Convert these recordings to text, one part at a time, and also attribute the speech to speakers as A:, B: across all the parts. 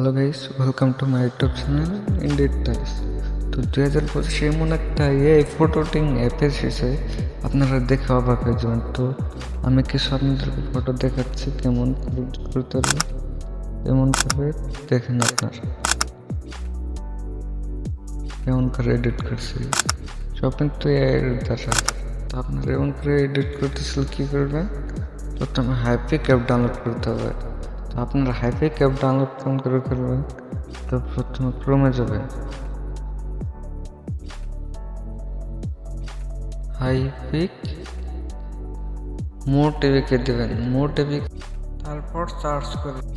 A: Hello guys, welcome to my YouTube channel indeed ties. তো 2025 এমন একটা ফটোটিং অ্যাপ এসেছে, আপনারা দেখে অবাক হয়ে যাবেন। তো আমি কিছু আপনাদেরকে ফটো দেখাচ্ছি কেমন করতে হবে, কেমন করে দেখেন আপনারা কেমন করে এডিট করছি। সব কিন্তু এর দ্বারা। তো আপনারা এমন করে এডিট করতেছিল কি করবেন, প্রথমে হাইপিক অ্যাপ ডাউনলোড করতে হবে। তো আপনারা হাইপিক অ্যাপ ডাউনলোড কেমন করে করবেন, তো প্রথমে ক্রোমে যাবেন, হাইপিক মোর টিভিকে দেবেন, মোর টিভি, তারপর সার্চ করবেন।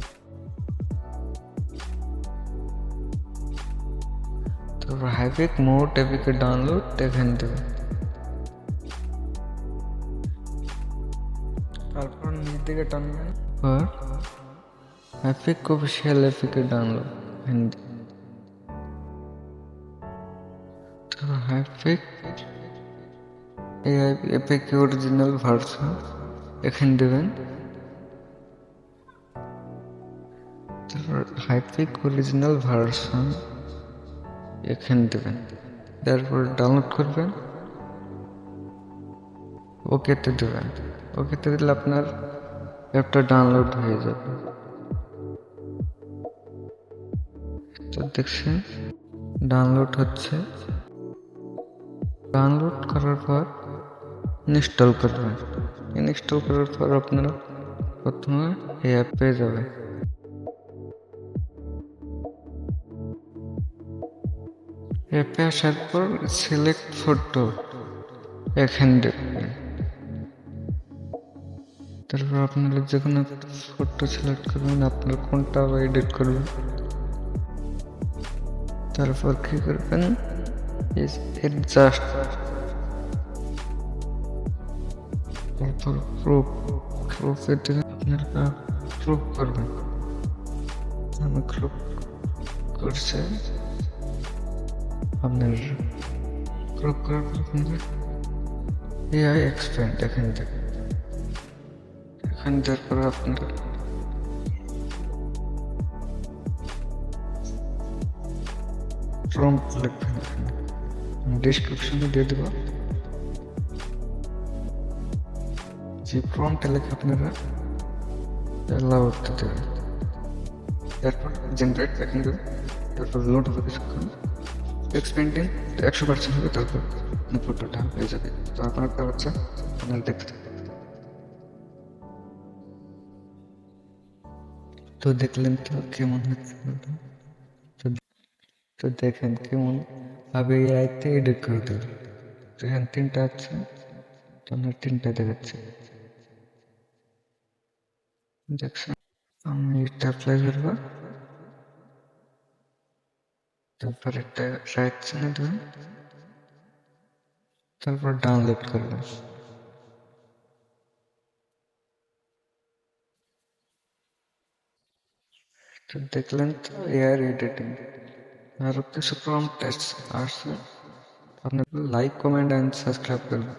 A: তারপর হাইপিক মোর টিভিকে ডাউনলোড এখানে দেবেন, তারপর নিচ দিকে টানবেন, পর হাইপিক অফিসিয়াল অ্যাপকে ডাউনলোড এখানে দেবেন। তারপর হাইপিক এই অ্যাপকে অরিজিনাল ভার্সন এখানে দেবেন। তারপর হাইপিক অরিজিনাল ভার্সন এখানে দেবেন, তারপর ডাউনলোড করবেন, ওকেতে দেবেন। ওকেতে দিলে আপনার অ্যাপটা ডাউনলোড হয়ে যাবে। তো দেখছেন ডাউনলোড হচ্ছে। ডাউনলোড করার পর ইনস্টল করবেন। ইনস্টল করার পর আপনারা প্রথমে এই অ্যাপ পেয়ে যাবেন। অ্যাপে আসার পর সিলেক্ট ফটো এখানে দেখবেন। তারপর আপনারা যে কোনো ফটো সিলেক্ট করবেন, আপনার কোনটা এডিট করবেন। তারপর কি করবেন, অ্যাডজাস্ট, তারপর প্রুফে দিলে আপনারা প্রুফ করবেন। আমি প্রুফ করছে, আপনার প্রুফ করার পর আপনাদের এআই এক্সপ্যান্ড এখানে দেখেন। এখানে দেওয়ার পরে আপনারা প্রম্পট লিখবেন, এখানে ডিসক্রিপশনে দিয়ে দেবো যে প্রম্পটে লিখে আপনারা অ্যালাউ করতে দেবেন। তারপর জেনারেট এখানে দেবেন, তারপর লোড হবে কিছুক্ষণ, এক্সপেন্ডিং 100% হবে, তারপর ফটোটা হয়ে যাবে। তো আপনার কাজ হচ্ছে আপনারা দেখতে থাকুন। তো দেখলেন তো কেমন হচ্ছে। তো দেখেন কেমন ভাবে এআইতে এডিট করে দেবে। তো এখানে 3টা আছে, তো আমরা 3টা দেখাচ্ছি, দেখছেন। আমি এটা অ্যাপ্লাই করবো, তারপর একটা রাইট চিহ্ন দেবেন, তারপর ডাউনলোড করবেন। তো দেখলেন তো এআই এডিটিং। আরো কিছু প্রম্পট আসছে, আপনার লাইক, কমেন্ট অ্যান্ড সাবস্ক্রাইব করবেন।